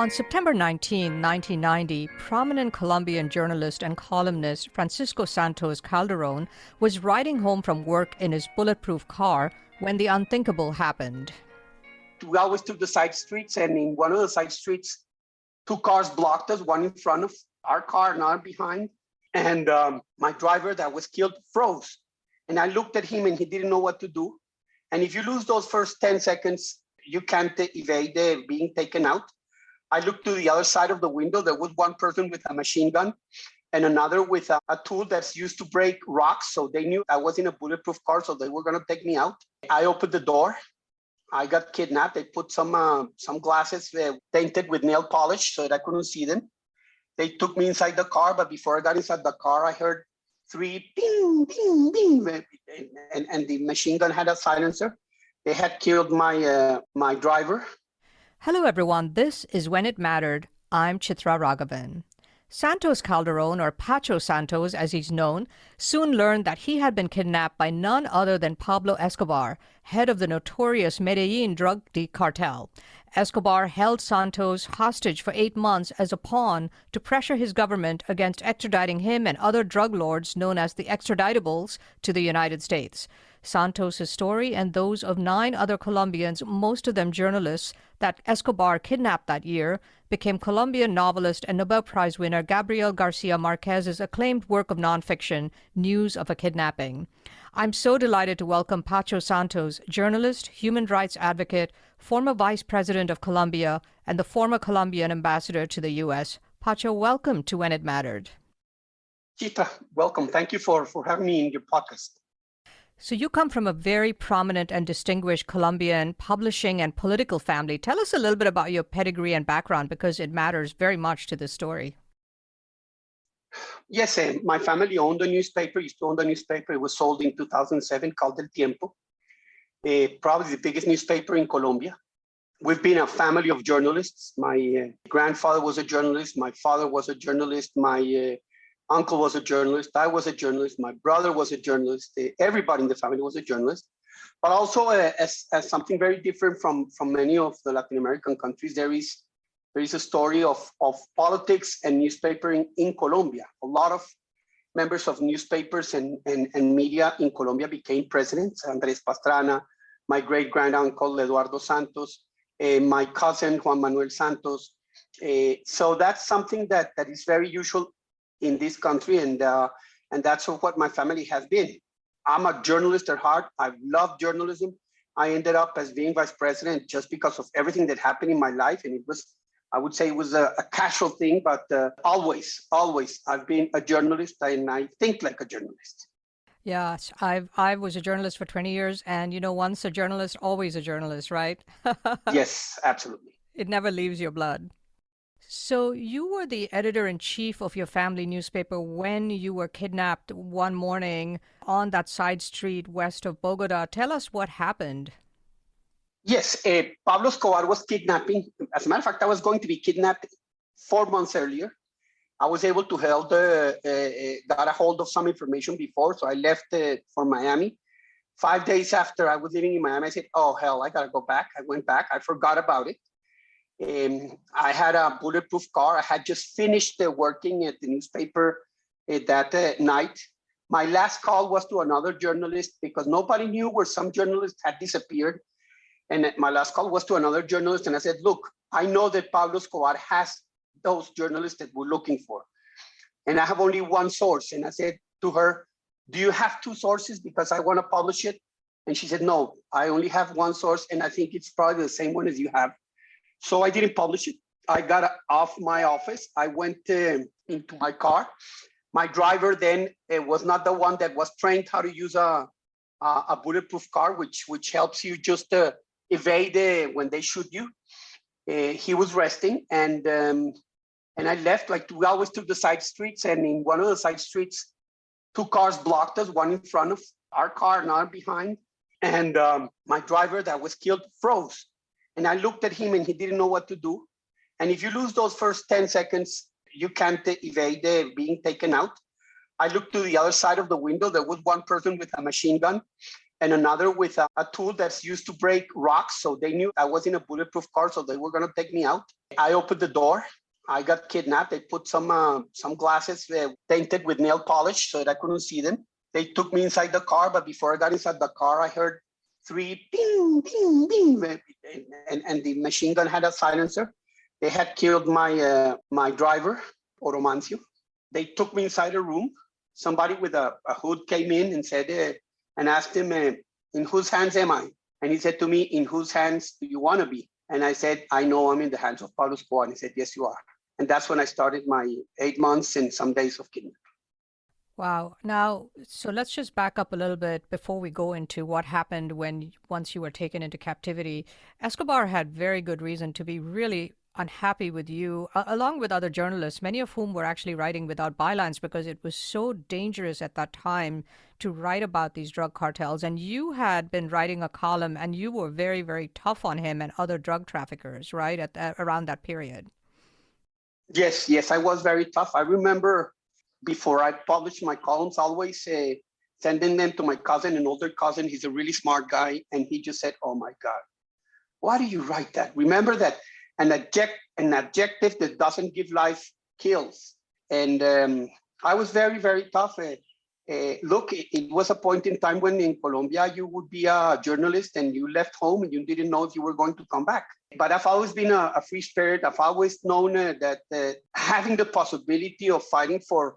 On September 19, 1990, prominent Colombian journalist and columnist Francisco Santos Calderón was riding home from work in his bulletproof car when the unthinkable happened. We always took the side streets, and in one of the side streets, two cars blocked us, one in front of our car, another behind. And my driver that was killed froze. And I looked at him and he didn't know what to do. And if you lose those first 10 seconds, you can't evade being taken out. I looked to the other side of the window. There was one person with a machine gun and another with a tool that's used to break rocks. So they knew I was in a bulletproof car, so they were going to take me out. I opened the door. I got kidnapped. They put some glasses painted with nail polish so that I couldn't see them. They took me inside the car, but before I got inside the car, I heard 3 ping, ping, ping, and the machine gun had a silencer. They had killed my driver. Hello, everyone. This is When It Mattered. I'm Chitra Ragavan. Santos Calderón, or Pacho Santos as he's known, soon learned that he had been kidnapped by none other than Pablo Escobar, head of the notorious Medellín drug cartel. Escobar held Santos hostage for 8 months as a pawn to pressure his government against extraditing him and other drug lords known as the extraditables to the United States. Santos' story and those of 9 other Colombians, most of them journalists, that Escobar kidnapped that year, became Colombian novelist and Nobel Prize winner Gabriel Garcia Marquez's acclaimed work of nonfiction, News of a Kidnapping. I'm so delighted to welcome Pacho Santos, journalist, human rights advocate, former vice president of Colombia, and the former Colombian ambassador to the U.S. Pacho, welcome to When It Mattered. Chitra, welcome. Thank you for having me in your podcast. So you come from a very prominent and distinguished Colombian publishing and political family. Tell us a little bit about your pedigree and background, because it matters very much to this story. Yes, my family owned a newspaper, used to own a newspaper. It was sold in 2007 called El Tiempo, probably the biggest newspaper in Colombia. We've been a family of journalists. My grandfather was a journalist. My father was a journalist. My uncle was a journalist. I was a journalist. My brother was a journalist. Everybody in the family was a journalist. But also, as something very different from many of the Latin American countries, there is a story of politics and newspapering in Colombia. A lot of members of newspapers and media in Colombia became presidents. Andrés Pastrana, my great-granduncle Eduardo Santos, my cousin Juan Manuel Santos. So that's something that is very usual in this country, and that's what my family has been. I'm a journalist at heart. I've loved journalism. I ended up as being vice president just because of everything that happened in my life, and I would say it was a casual thing, but always I've been a journalist, and I think like a journalist. Yes, I was a journalist for 20 years, and once a journalist, always a journalist, right? Yes, absolutely. It never leaves your blood. So you were the editor-in-chief of your family newspaper when you were kidnapped one morning on that side street west of Bogota. Tell us what happened. Yes, Pablo Escobar was kidnapping. As a matter of fact, I was going to be kidnapped 4 months earlier. I was able to got a hold of some information before, so I left for Miami. 5 days after I was living in Miami, I said, oh, hell, I got to go back. I went back. I forgot about it. I had a bulletproof car. I had just finished working at the newspaper that night. My last call was to another journalist because nobody knew where some journalists had disappeared. And my last call was to another journalist. And I said, look, I know that Pablo Escobar has those journalists that we're looking for. And I have only one source. And I said to her, do you have 2 sources? Because I want to publish it. And she said, no, I only have one source. And I think it's probably the same one as you have. So I didn't publish it. I got off my office. I went into my car. My driver then was not the one that was trained how to use a bulletproof car, which helps you just evade when they shoot you. He was resting, and I left. We always took the side streets, and in one of the side streets, 2 cars blocked us, one in front of our car, another behind. And my driver that was killed froze. And I looked at him and he didn't know what to do. And if you lose those first 10 seconds, you can't evade being taken out. I looked to the other side of the window. There was one person with a machine gun and another with a tool that's used to break rocks. So they knew I was in a bulletproof car, so they were going to take me out. I opened the door. I got kidnapped. They put some glasses painted with nail polish so that I couldn't see them. They took me inside the car, but before I got inside the car, I heard 3 bing, bing, bing, and the machine gun had a silencer. They had killed my driver, Oromancio. They took me inside a room. Somebody with a hood came in and said, and asked him, in whose hands am I? And he said to me, in whose hands do you want to be? And I said, I know I'm in the hands of Pablo Escobar. And he said, yes, you are. And that's when I started my 8 months and some days of kidnapping. Wow. Now, so let's just back up a little bit before we go into what happened once you were taken into captivity. Escobar had very good reason to be really unhappy with you, along with other journalists, many of whom were actually writing without bylines because it was so dangerous at that time to write about these drug cartels. And you had been writing a column and you were very, very tough on him and other drug traffickers, right, around that period. Yes, I was very tough. I remember before I published my columns, always sending them to my cousin, an older cousin. He's a really smart guy. And he just said, oh my God, why do you write that? Remember that an adjective that doesn't give life kills. And I was very, very tough. Look, it was a point in time when in Colombia, you would be a journalist and you left home and you didn't know if you were going to come back. But I've always been a free spirit. I've always known that having the possibility of fighting for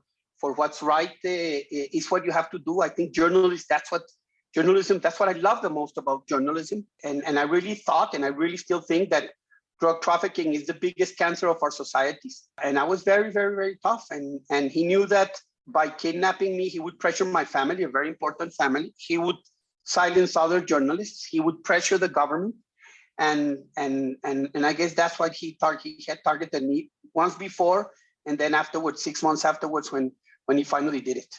what's right is what you have to do. I think that's what I love the most about journalism. And I really thought, and I really still think that drug trafficking is the biggest cancer of our societies. And I was very, very, very tough. And he knew that by kidnapping me, he would pressure my family, a very important family. He would silence other journalists. He would pressure the government. And I guess that's why he had targeted me once before. And then afterwards, 6 months afterwards, when he finally did it.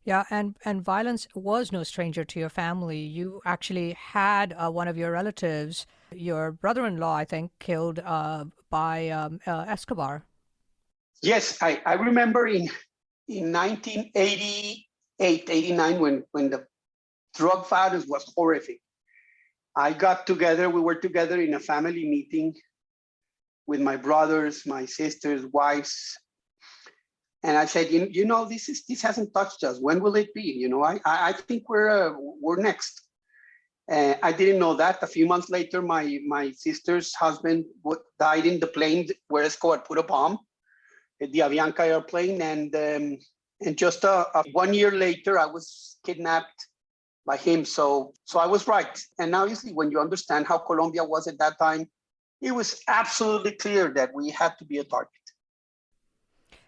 Yeah, and violence was no stranger to your family. You actually had one of your relatives, your brother-in-law, I think, killed by Escobar. Yes, I remember in 1988, 89, when the drug violence was horrific. We were together in a family meeting with my brothers, my sisters, wives. And I said, you know, this hasn't touched us. When will it be? You know, I think we're next. I didn't know that. A few months later, my sister's husband died in the plane where Escobar put a bomb, the Avianca airplane. And just 1 year later, I was kidnapped by him. So I was right. And obviously, when you understand how Colombia was at that time, it was absolutely clear that we had to be a target.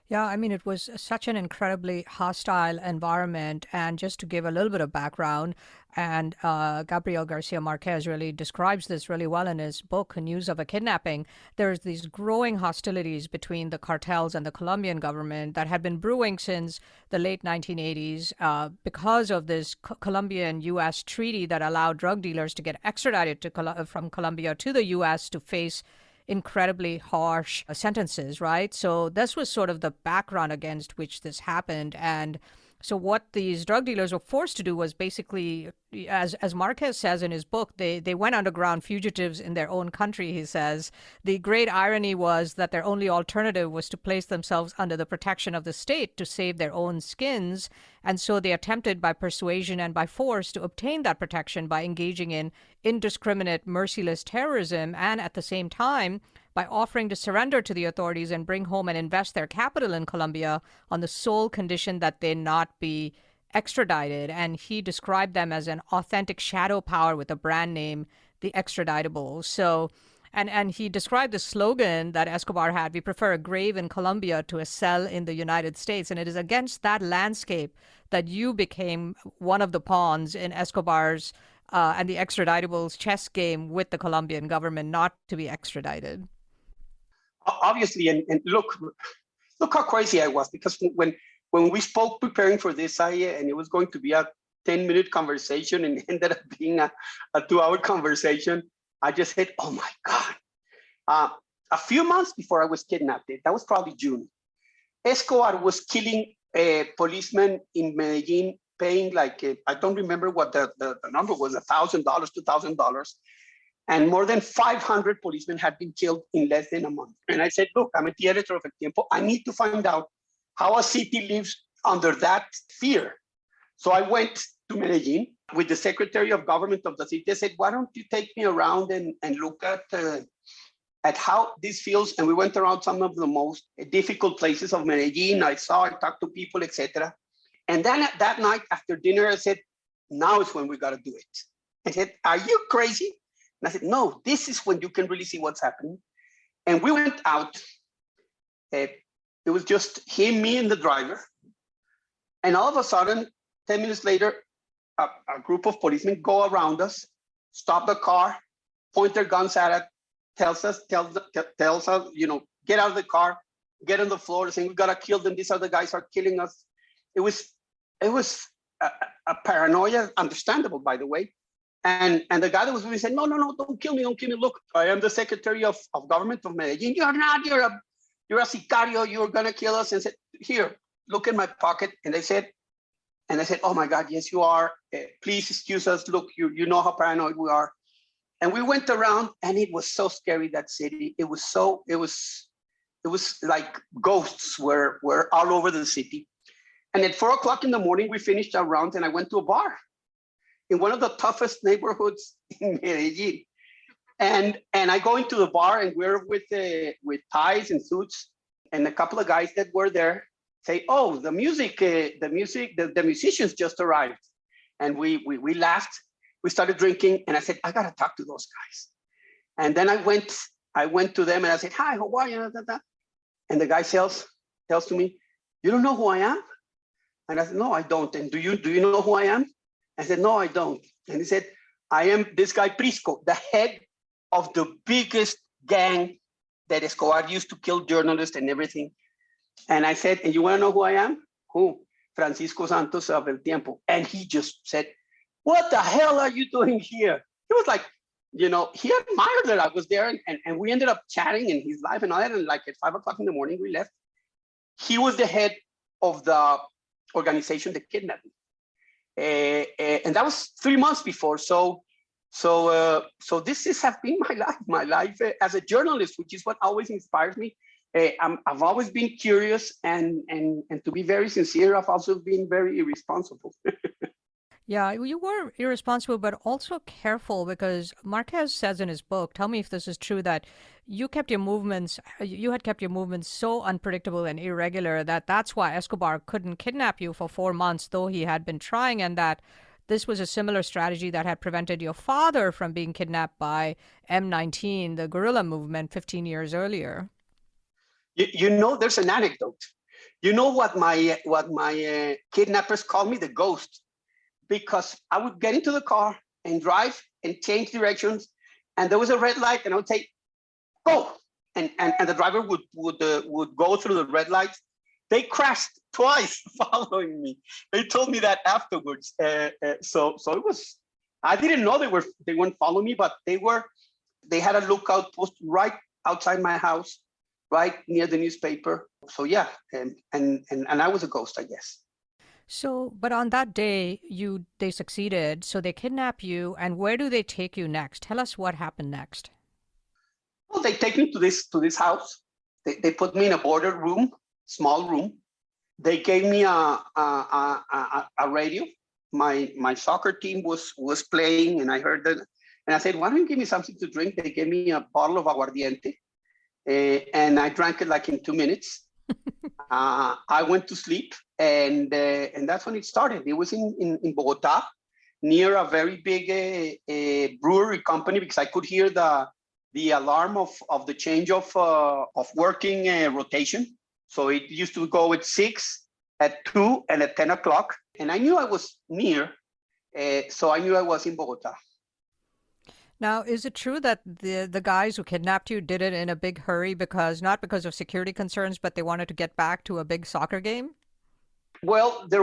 Yeah, I mean, it was such an incredibly hostile environment. And just to give a little bit of background, and Gabriel Garcia Marquez really describes this really well in his book, News of a Kidnapping. There's these growing hostilities between the cartels and the Colombian government that had been brewing since the late 1980s because of this Colombian-U.S. treaty that allowed drug dealers to get extradited from Colombia to the U.S. to face incredibly harsh sentences, right? So this was sort of the background against which this happened. And so what these drug dealers were forced to do was basically, as Marquez says in his book, they went underground fugitives in their own country, he says. The great irony was that their only alternative was to place themselves under the protection of the state to save their own skins. And so they attempted by persuasion and by force to obtain that protection by engaging in indiscriminate, merciless terrorism, and at the same time, by offering to surrender to the authorities and bring home and invest their capital in Colombia on the sole condition that they not be extradited. And he described them as an authentic shadow power with a brand name, the extraditable. So, and he described the slogan that Escobar had: we prefer a grave in Colombia to a cell in the United States. And it is against that landscape that you became one of the pawns in Escobar's and the extraditable's chess game with the Colombian government not to be extradited. Obviously, and look how crazy I was, because when we spoke preparing for this, and it was going to be a 10-minute conversation and ended up being a 2-hour conversation, I just said, oh my God. A few months before I was kidnapped, that was probably June, Escobar was killing policemen in Medellín paying like, I don't remember what the number was, $1,000, $2,000. And more than 500 policemen had been killed in less than a month. And I said, look, I'm the editor of El Tiempo. I need to find out how a city lives under that fear. So I went to Medellín with the Secretary of Government of the city. I said, why don't you take me around and look at how this feels? And we went around some of the most difficult places of Medellín. I talked to people, etc. And then that night after dinner, I said, now is when we got to do it. I said, are you crazy? And I said, no, this is when you can really see what's happening. And we went out. It was just him, me, and the driver. And all of a sudden, 10 minutes later, a group of policemen go around us, stop the car, point their guns at it, tells us, you know, get out of the car, get on the floor, saying we gotta kill them. These other guys are killing us. It was a paranoia, understandable, by the way. And the guy that was with me said, no, don't kill me, don't kill me. Look, I am the Secretary of Government of Medellín. You're not, you're a sicario, you're gonna kill us. And said, here, look in my pocket. And I said, oh my God, yes, you are. Please excuse us. Look, you know how paranoid we are. And we went around and it was so scary, that city. It was like ghosts were all over the city. And at 4 o'clock in the morning, we finished our round and I went to a bar in one of the toughest neighborhoods in Medellín. And I go into the bar and we're with ties and suits, and a couple of guys that were there say, oh, the musicians just arrived. And we laughed, we started drinking, and I said, I gotta talk to those guys. And then I went to them and I said, hi, how are you? And the guy tells to me, you don't know who I am? And I said, no, I don't. And do you know who I am? I said, no, I don't. And he said, I am this guy Prisco, the head of the biggest gang that Escobar used to kill journalists and everything. And I said, and you want to know who I am? Who? Francisco Santos of El Tiempo. And he just said, what the hell are you doing here? He was like, you know, he admired that I was there, and we ended up chatting in his life and all that. And like at 5 o'clock in the morning, we left. He was the head of the organization, the Kidnapping. And that was 3 months before. So this has been my life as a journalist, which is what always inspires me. I've always been curious, and to be very sincere, I've also been very irresponsible. Yeah, you were irresponsible, but also careful, because Marquez says in his book, tell me if this is true, that you had kept your movements so unpredictable and irregular that's why Escobar couldn't kidnap you for 4 months, though he had been trying, and that this was a similar strategy that had prevented your father from being kidnapped by M19, the guerrilla movement, 15 years earlier. You know, there's an anecdote. You know what my kidnappers call me? The ghost. Because I would get into the car and drive and change directions, and there was a red light, and I would say, go, and the driver would go through the red lights. They crashed twice following me. They told me that afterwards. So it was, I didn't know they weren't following me, but they had a lookout post right outside my house, right near the newspaper. So yeah, and I was a ghost, I guess. So, but on that day, they succeeded. So they kidnap you, and where do they take you next? Tell us what happened next. Well, they take me to this house. They put me in a boarded room, small room. They gave me a radio. My soccer team was playing, and I heard that. And I said, why don't you give me something to drink? They gave me a bottle of aguardiente, and I drank it like in 2 minutes. I went to sleep, and that's when it started. It was in Bogota, near a very big brewery company, because I could hear the alarm of the change of working rotation. So it used to go at 6, at 2, and at 10 o'clock. And I knew I was near, so I knew I was in Bogota. Now, is it true that the guys who kidnapped you did it in a big hurry, not because of security concerns, but they wanted to get back to a big soccer game? Well, no.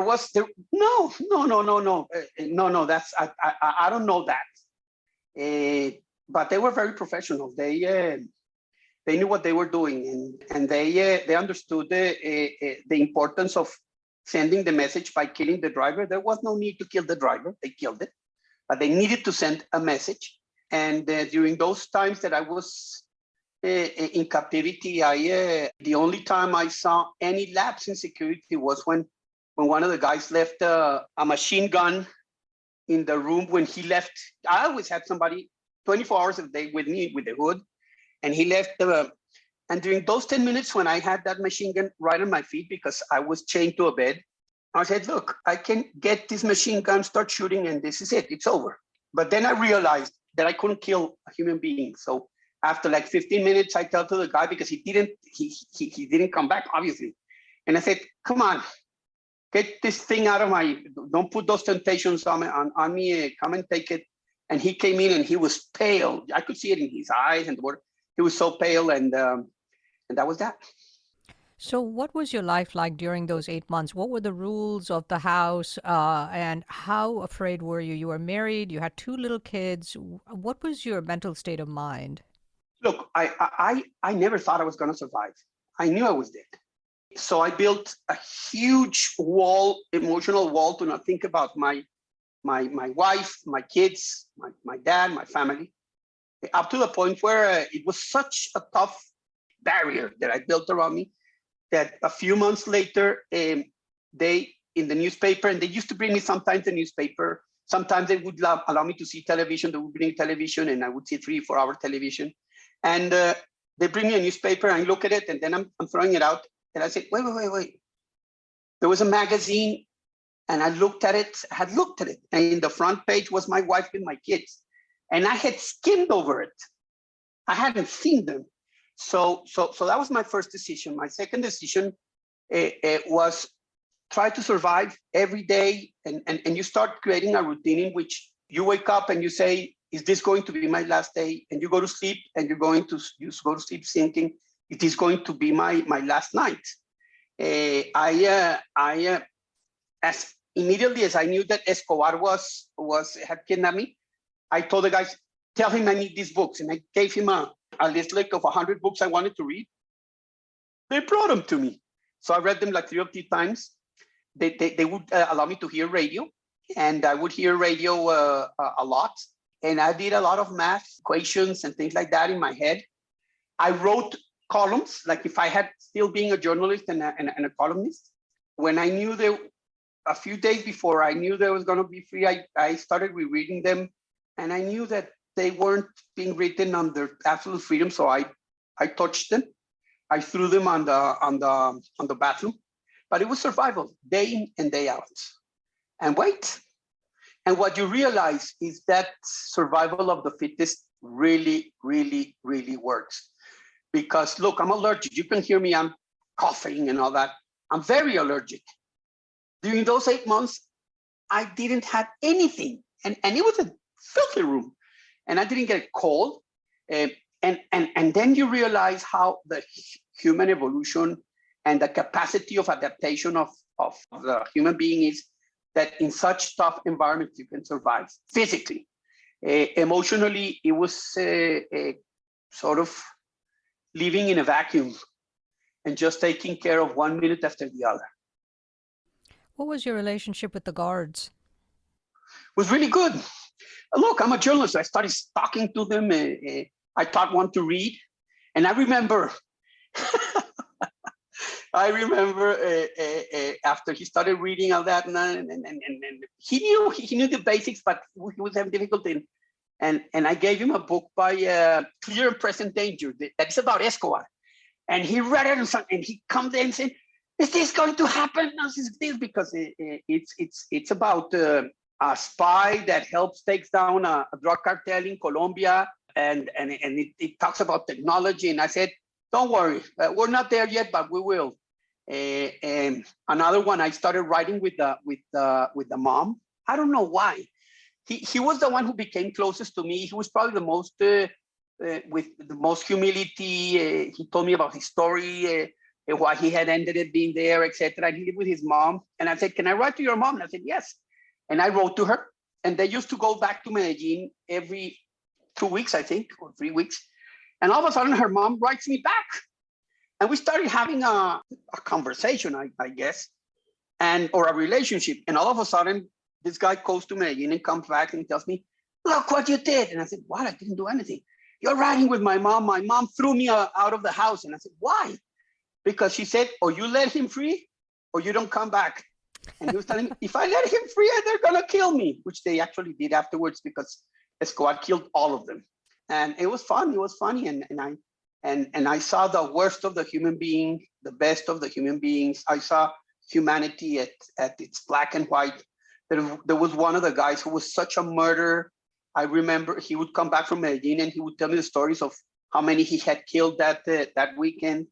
That's I don't know that. But they were very professional. They knew what they were doing, and they understood the importance of sending the message by killing the driver. There was no need to kill the driver. They killed it, but they needed to send a message. And during those times that I was in captivity, the only time I saw any lapse in security was when one of the guys left a machine gun in the room when he left. I always had somebody 24 hours a day with me with the hood, and he left. And during those 10 minutes when I had that machine gun right on my feet because I was chained to a bed, I said, look, I can get this machine gun, start shooting, and this is it, it's over. But then I realized that I couldn't kill a human being. So after like 15 minutes, I tell to the guy, because he didn't come back, obviously. And I said, come on, get this thing out of my, don't put those temptations on me, come and take it. And he came in and he was pale. I could see it in his eyes and he was so pale, and that was that. So what was your life like during those 8 months? What were the rules of the house, and how afraid were you? You were married, you had 2 little kids. What was your mental state of mind? Look, I never thought I was going to survive. I knew I was dead. So I built a huge wall, emotional wall, to not think about my wife, my kids, my dad, my family, up to the point where it was such a tough barrier that I built around me that a few months later, they, in the newspaper, and they used to bring me sometimes the newspaper, sometimes they would allow me to see television, they would bring television, and I would see 3-4 hour television. And they bring me a newspaper, and I look at it, and then I'm throwing it out, and I said, wait. There was a magazine, and I looked at it, and in the front page was my wife and my kids. And I had skimmed over it. I hadn't seen them. So that was my first decision. My second decision was try to survive every day. And you start creating a routine in which you wake up and you say, is this going to be my last day? And you go to sleep, and you go to sleep thinking, it is going to be my last night. As immediately as I knew that Escobar had kidnapped me, I told the guys, tell him I need these books. And I gave him a list like of 100 books I wanted to read. They brought them to me. So I read them like 3 or 4 times. They would allow me to hear radio, and I would hear radio a lot. And I did a lot of math equations and things like that in my head. I wrote columns, like if I had still being a journalist and a columnist. When I knew a few days before I knew they was going to be free, I started rereading them, and I knew that they weren't being written under absolute freedom. So I touched them. I threw them on the bathroom, but it was survival day in and day out. And wait, and what you realize is that survival of the fittest really, really, really works. Because look, I'm allergic. You can hear me, I'm coughing and all that. I'm very allergic. During those 8 months, I didn't have anything. And it was a filthy room. And I didn't get a cold. And then you realize how the human evolution and the capacity of adaptation of the human being is, that in such tough environments you can survive physically. Emotionally, it was sort of living in a vacuum and just taking care of 1 minute after the other. What was your relationship with the guards? It was really good. Look, I'm a journalist. I started talking to them. I taught one to read. And I remember, after he started reading all that, and he knew the basics, but he was having difficulty. And I gave him a book by Clear and Present Danger that's about Escobar. And he read it, and he comes in and said, is this going to happen? No, this because it's about a spy that helps takes down a drug cartel in Colombia, and it talks about technology. And I said, don't worry, we're not there yet, but we will. And another one, I started writing with the mom. I don't know why. He was the one who became closest to me. He was probably the most with the most humility. He told me about his story, why he had ended up being there, etc. And he lived with his mom. And I said, can I write to your mom? And I said, yes. And I wrote to her. And they used to go back to Medellín every 2 weeks, I think, or 3 weeks. And all of a sudden, her mom writes me back. And we started having a conversation, I guess. and or a relationship. And all of a sudden, this guy goes to Medellín and comes back and tells me, look what you did. And I said, what? I didn't do anything. You're riding with my mom. My mom threw me out of the house. And I said, why? Because she said, or you let him free or you don't come back. And he was telling me, if I let him free, they're going to kill me, which they actually did afterwards because Escobar killed all of them. And it was fun. It was funny. And I saw the worst of the human being, the best of the human beings. I saw humanity at its black and white. There was one of the guys who was such a murderer. I remember he would come back from Medellín and he would tell me the stories of how many he had killed that weekend.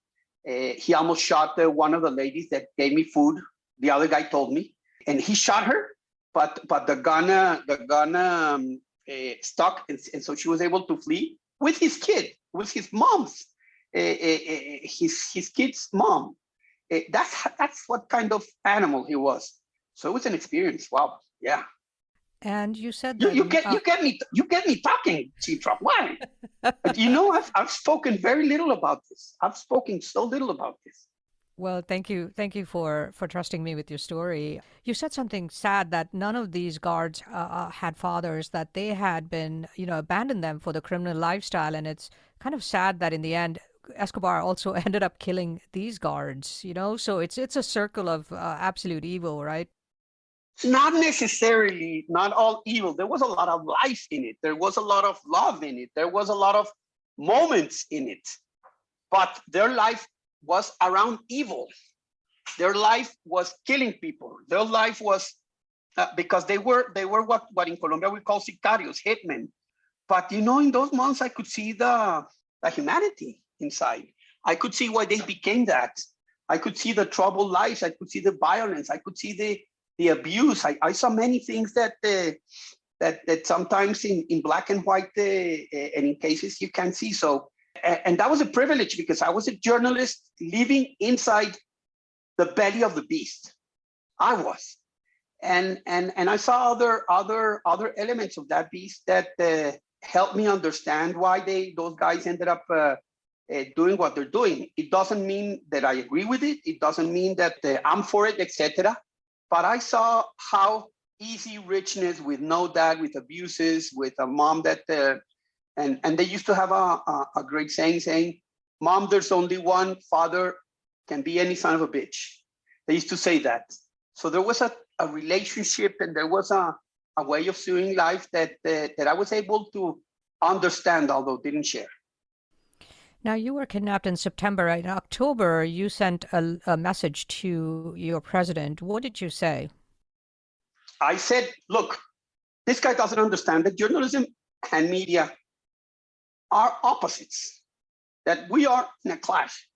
He almost shot one of the ladies that gave me food. The other guy told me, and he shot her, but the gun stuck, and so she was able to flee with his kid, with his mom's, his kid's mom. That's what kind of animal he was. So it was an experience. Wow, yeah. And you said you, that you get me talking, Chitra. Why? I've spoken very little about this. I've spoken so little about this. Well, thank you for trusting me with your story. You said something sad that none of these guards had fathers, that they had been, abandoned them for the criminal lifestyle, and it's kind of sad that in the end, Escobar also ended up killing these guards. So it's a circle of absolute evil, right? It's not necessarily not all evil. There was a lot of life in it. There was a lot of love in it. There was a lot of moments in it, but their life was around evil. Their life was killing people. Their life was because they were what in Colombia we call sicarios, hitmen. But in those months I could see the humanity inside. I could see why they became that. I could see the troubled lives. I could see the violence. I could see the abuse. I saw many things that sometimes in black and white and in cases you can't see. So, and that was a privilege because I was a journalist living inside the belly of the beast. I was, and I saw other elements of that beast that helped me understand why those guys ended up doing what they're doing. It doesn't mean that I agree with it. It doesn't mean that I'm for it, etc. But I saw how easy richness with no dad, with abuses, with a mom that, and they used to have a great saying, mom, there's only one, father can be any son of a bitch. They used to say that. So there was a relationship and there was a way of seeing life that I was able to understand, although didn't share. Now, you were kidnapped in September. In October, you sent a message to your president. What did you say? I said, look, this guy doesn't understand that journalism and media are opposites, that we are in a clash.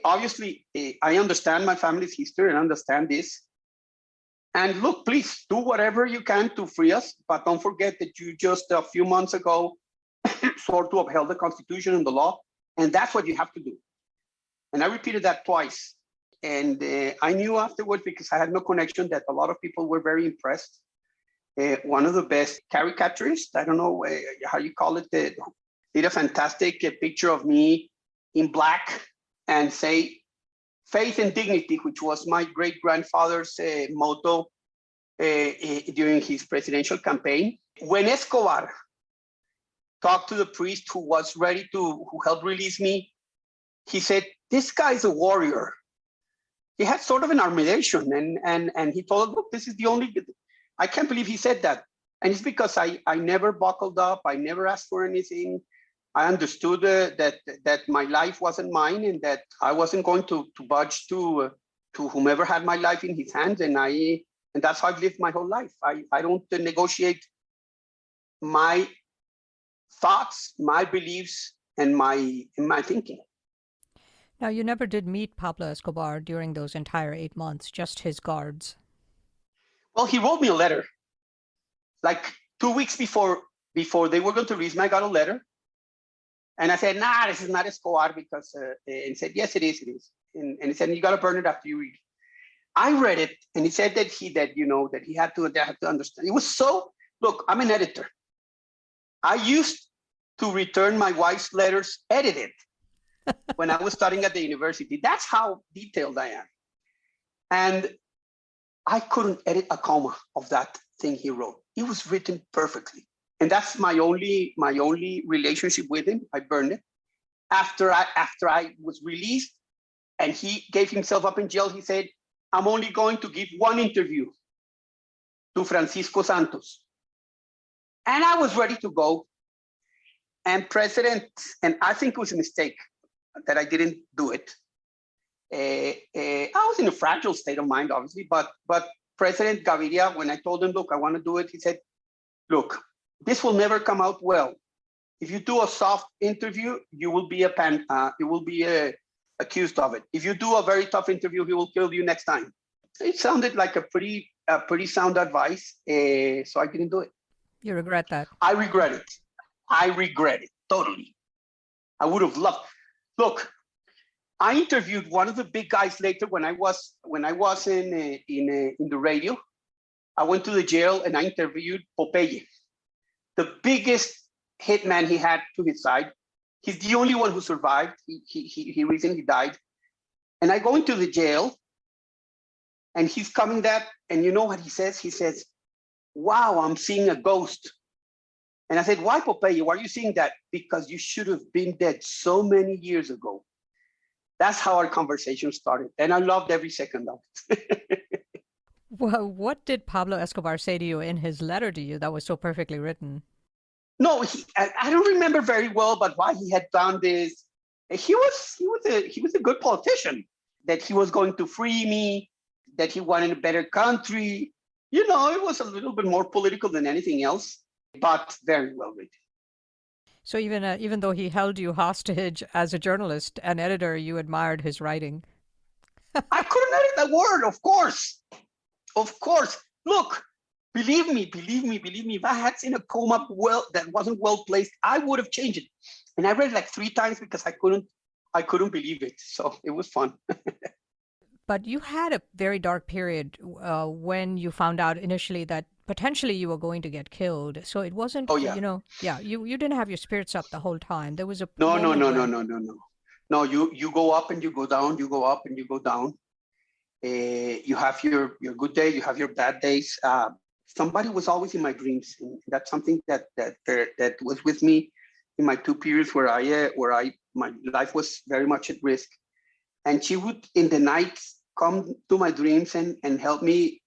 Obviously, I understand my family's history and understand this. And look, please do whatever you can to free us, but don't forget that you just a few months ago swore to upheld the Constitution and the law, and that's what you have to do. And I repeated that twice. And I knew afterwards, because I had no connection, that a lot of people were very impressed. One of the best caricaturists, I don't know how you call it, did a fantastic picture of me in black and say, faith and dignity, which was my great-grandfather's motto during his presidential campaign. When Escobar talked to the priest who helped release me, he said, this guy's a warrior. He had sort of an armadillo, and he told us, look, this is the only, I can't believe he said that. And it's because I never buckled up, I never asked for anything. I understood that my life wasn't mine and that I wasn't going to budge to whomever had my life in his hands, and that's how I've lived my whole life. I don't negotiate my thoughts, my beliefs, and my thinking. Now, you never did meet Pablo Escobar during those entire 8 months, just his guards. Well, he wrote me a letter. Like 2 weeks before they were going to release me, I got a letter. And I said, nah, this is not Escobar, because, and he said, yes, it is. And he said, you got to burn it after you read it. I read it, and he said that he had to understand. It was so, look, I'm an editor. I used to return my wife's letters edited when I was studying at the university. That's how detailed I am. And I couldn't edit a comma of that thing he wrote. It was written perfectly. And that's my only relationship with him. I burned it. After I was released and he gave himself up in jail, he said, I'm only going to give one interview to Francisco Santos. And I was ready to go. And I think it was a mistake that I didn't do it. I was in a fragile state of mind, obviously, but President Gaviria, when I told him, look, I want to do it, he said, look, this will never come out well. If you do a soft interview, you will be accused of it. If you do a very tough interview, he will kill you next time. It sounded like a pretty sound advice, so I didn't do it. You regret that? I regret it totally. I would have loved. Look, I interviewed one of the big guys later when I was in the radio. I went to the jail and I interviewed Popeye, the biggest hitman he had to his side. He's the only one who survived. He recently died. And I go into the jail and he's coming that, and you know what he says? He says, wow, I'm seeing a ghost. And I said, why, Popeye? Why are you seeing that? Because you should have been dead so many years ago. That's how our conversation started. And I loved every second of it. Well, what did Pablo Escobar say to you in his letter to you that was so perfectly written? No, I don't remember very well, but why he had done this. He was a good politician, that he was going to free me, that he wanted a better country. You know, it was a little bit more political than anything else, but very well written. So even though he held you hostage as a journalist and editor, you admired his writing. I couldn't edit a word, of course. Of course. Look, believe me, if I had seen a comma that wasn't well placed, I would have changed it. And I read it like 3 times because I couldn't believe it. So it was fun. But you had a very dark period when you found out initially that potentially you were going to get killed. So it wasn't, you didn't have your spirits up the whole time. There was a No. No, you go up and you go down, you go up and you go down. You have your good day, you have your bad days. Somebody was always in my dreams. And that's something that was with me in my 2 periods where my life was very much at risk. And she would, in the night, come to my dreams and help me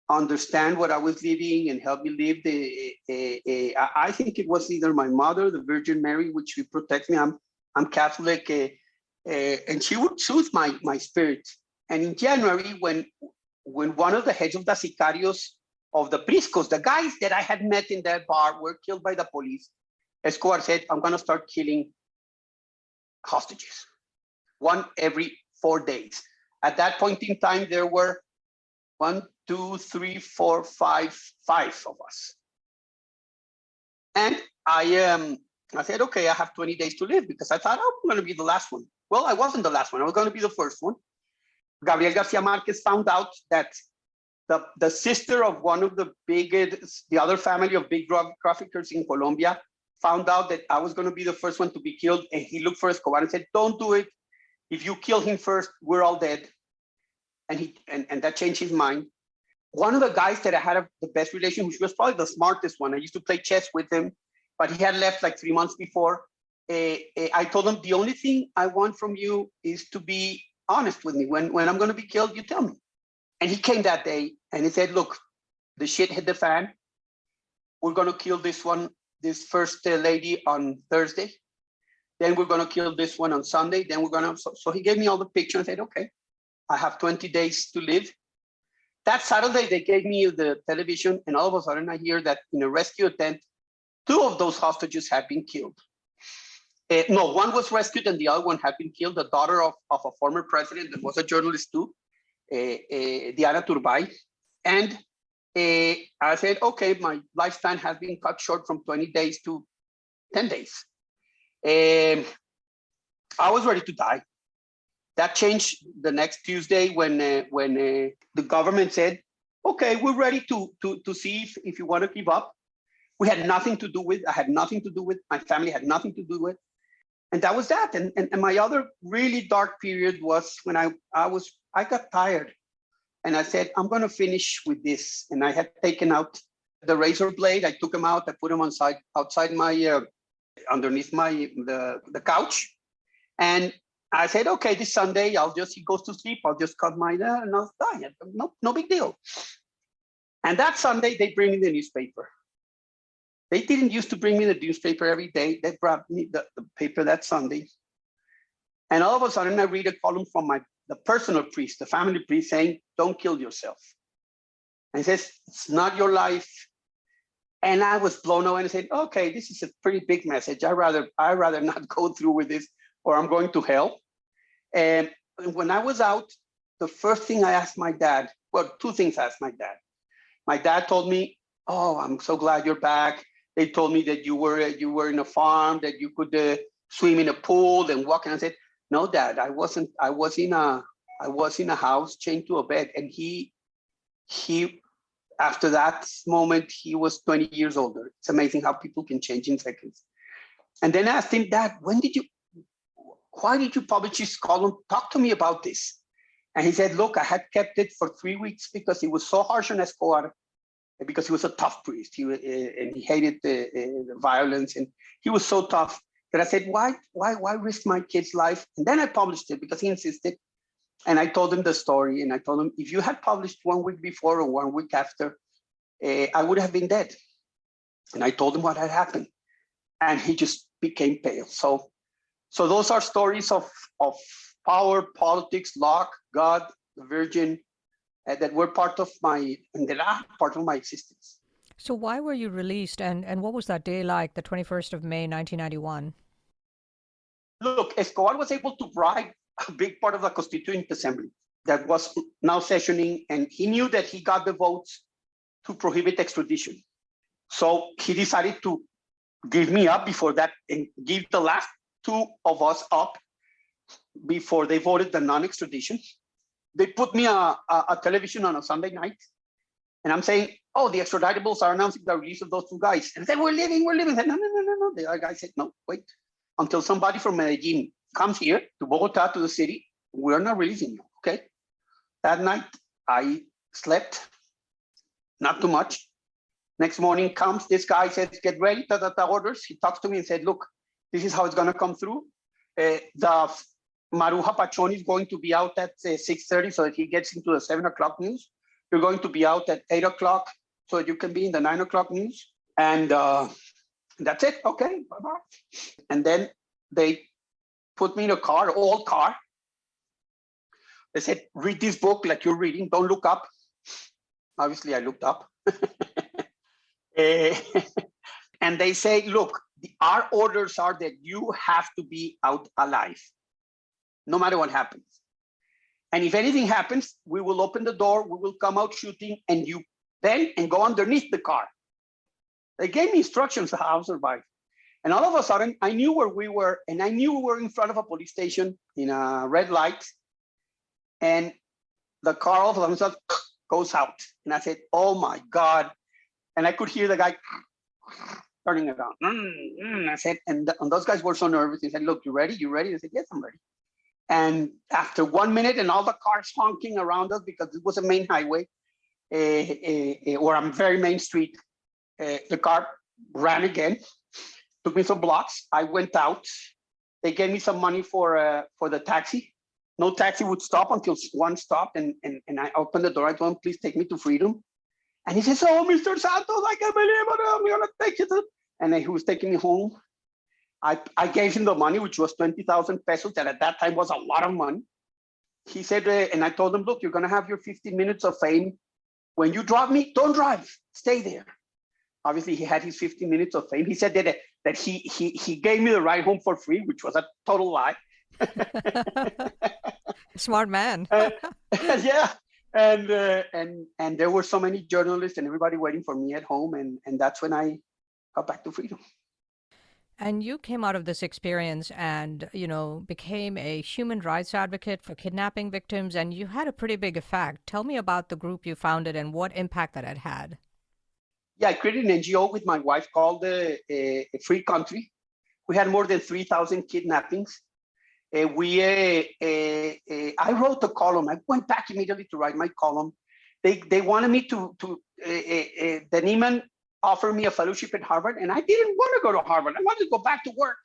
understand what I was living and help me live I think it was either my mother, the Virgin Mary, which she protects me. I'm Catholic, and she would soothe my spirit. And in January, when one of the heads of the sicarios of the Priscos, the guys that I had met in that bar, were killed by the police, Escobar said, I'm going to start killing hostages, 1 every 4 days. At that point in time, there were 1, 2, 3, 4, 5 of us. And I said, okay, I have 20 days to live, because I thought I'm going to be the last one. Well, I wasn't the last one. I was going to be the first one. Gabriel Garcia Marquez found out that the sister of one of the other family of big drug traffickers in Colombia found out that I was going to be the first one to be killed. And he looked for Escobar and said, don't do it. If you kill him first, we're all dead. And that changed his mind. One of the guys that I had the best relation, which was probably the smartest one, I used to play chess with him, but he had left like 3 months before. I told him, the only thing I want from you is to be honest with me. When I'm going to be killed, you tell me. And he came that day and he said, look, the shit hit the fan. We're going to kill this first lady on Thursday. Then we're going to kill this one on Sunday. Then we're going to, so he gave me all the pictures. I said, okay, I have 20 days to live. That Saturday, they gave me the television, and all of a sudden I hear that in a rescue attempt, 2 of those hostages had been killed. No, one was rescued and the other one had been killed, the daughter of a former president that was a journalist too, Diana Turbay. And I said, okay, my lifespan has been cut short from 20 days to 10 days. I was ready to die. That changed the next Tuesday when the government said, okay, we're ready to see if you want to give up. We had nothing to do with, I had nothing to do with, my family had nothing to do with. And that was that. And my other really dark period was when I got tired. And I said, I'm going to finish with this. And I had taken out the razor blade. I took them out. I put them outside my, underneath the couch. And I said, okay, this Sunday, he goes to sleep. I'll just cut my, and I'll die. No big deal. And that Sunday, they bring me the newspaper. They didn't used to bring me the newspaper every day. They brought me the paper that Sunday. And all of a sudden, I read a column from the personal priest, the family priest, saying, don't kill yourself. And he says, it's not your life. And I was blown away and I said, okay, this is a pretty big message. I'd rather not go through with this or I'm going to hell. And when I was out, the first thing I asked my dad, well, two things I asked my dad. My dad told me, oh, I'm so glad you're back. They told me that you were in a farm, that you could swim in a pool and walk. And I said, no, Dad, I wasn't. I was in a house chained to a bed. And he, after that moment, he was 20 years older. It's amazing how people can change in seconds. And then I asked him, Dad, why did you publish this column? Talk to me about this. And he said, look, I had kept it for 3 weeks because he was so harsh on Escobar, because he was a tough priest. And he hated the violence, and he was so tough that I said, why risk my kid's life? And then I published it because he insisted. And I told him the story, and I told him, if you had published 1 week before or 1 week after, I would have been dead. And I told him what had happened, and he just became pale. So those are stories of power, politics, luck, God, the Virgin, that were part of my existence. So why were you released, and what was that day like, the 21st of May, 1991? Look, Escobar was able to bribe a big part of the Constituent Assembly that was now sessioning, and he knew that he got the votes to prohibit extradition. So he decided to give me up before that and give the last two of us up before they voted the non-extradition. They put me a television on a Sunday night, and I'm saying, oh, the extraditables are announcing the release of those two guys. And they said, we're leaving. I said, no. The other guy said, no, wait, until somebody from Medellín comes here to Bogota, to the city, we're not releasing you, okay? That night, I slept, not too much. Next morning comes, this guy says, get ready, orders. He talks to me and said, look, this is how it's gonna come through. The Maruja Pachon is going to be out at 6:30 so that he gets into the 7 o'clock news. You're going to be out at 8 o'clock so that you can be in the 9 o'clock news. And that's it, okay, bye-bye. And then they put me in a car, old car. They said, read this book like you're reading, don't look up. Obviously, I looked up. And they say, look, our orders are that you have to be out alive, no matter what happens. And if anything happens, we will open the door, we will come out shooting, and you then go underneath the car. They gave me instructions on how to survive. And all of a sudden, I knew where we were, and I knew we were in front of a police station in a red light. And the car all of a sudden goes out. And I said, oh my God. And I could hear the guy turning around. I said, and those guys were so nervous. They said, look, you ready? You ready? I said, yes, I'm ready. And after 1 minute and all the cars honking around us because it was a main highway or a very main street, the car ran again, took me some blocks. I went out. They gave me some money for the taxi. No taxi would stop until one stopped, and I opened the door. I told him, please take me to freedom. And he says, oh, Mr. Santos, I can't believe it. I'm going to take you to... And then he was taking me home. I gave him the money, which was 20,000 pesos, that at that time was a lot of money. He said, and I told him, look, you're going to have your 15 minutes of fame. When you drop me, don't drive, stay there. Obviously, he had his 15 minutes of fame. He said that he gave me the ride home for free, which was a total lie. Smart man. Yeah. And there were so many journalists and everybody waiting for me at home. And that's when I got back to freedom. And you came out of this experience and, became a human rights advocate for kidnapping victims, and you had a pretty big effect. Tell me about the group you founded and what impact that had. Yeah, I created an NGO with my wife called a Free Country. We had more than 3,000 kidnappings. I wrote a column. I went back immediately to write my column. They wanted me the Nieman offered me a fellowship at Harvard, and I didn't want to go to Harvard. I wanted to go back to work.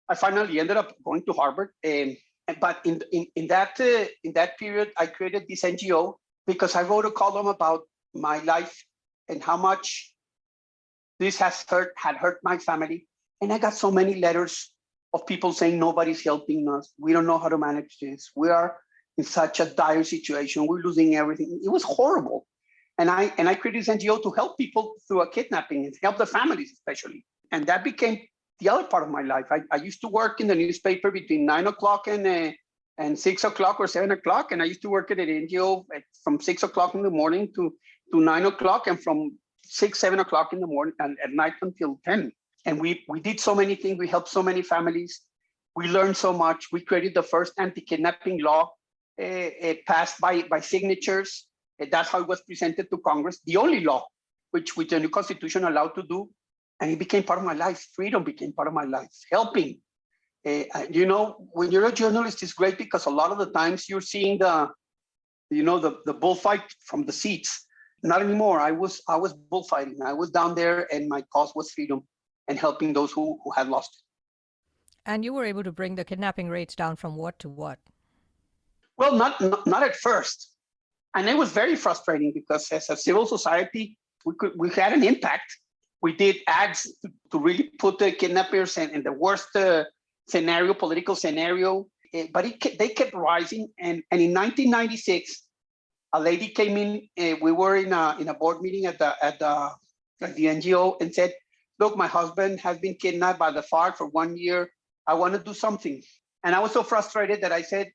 I finally ended up going to Harvard. But in that period, I created this NGO because I wrote a column about my life and how much this had hurt my family. And I got so many letters of people saying nobody's helping us. We don't know how to manage this. We are in such a dire situation. We're losing everything. It was horrible. And I created this NGO to help people through a kidnapping and help the families especially. And that became the other part of my life. I used to work in the newspaper between 9 o'clock and 6 o'clock or 7 o'clock. And I used to work at an NGO from 6 o'clock in the morning to 9 o'clock, and from 6, 7 o'clock in the morning and at night until 10. And we did so many things. We helped so many families. We learned so much. We created the first anti-kidnapping law passed by signatures. That's how it was presented to Congress, the only law which the new constitution allowed to do. And it became part of my life. Freedom became part of my life. Helping. When you're a journalist, it's great because a lot of the times you're seeing the bullfight from the seats. Not anymore. I was bullfighting. I was down there, and my cause was freedom and helping those who had lost it. And you were able to bring the kidnapping rates down from what to what? Well, not at first. And it was very frustrating because as a civil society, we had an impact. We did ads to really put the kidnappers in the worst political scenario, but they kept rising. And in 1996, a lady came in. We were in a board meeting at the NGO and said, "Look, my husband has been kidnapped by the FARC for 1 year. I want to do something." And I was so frustrated that I said,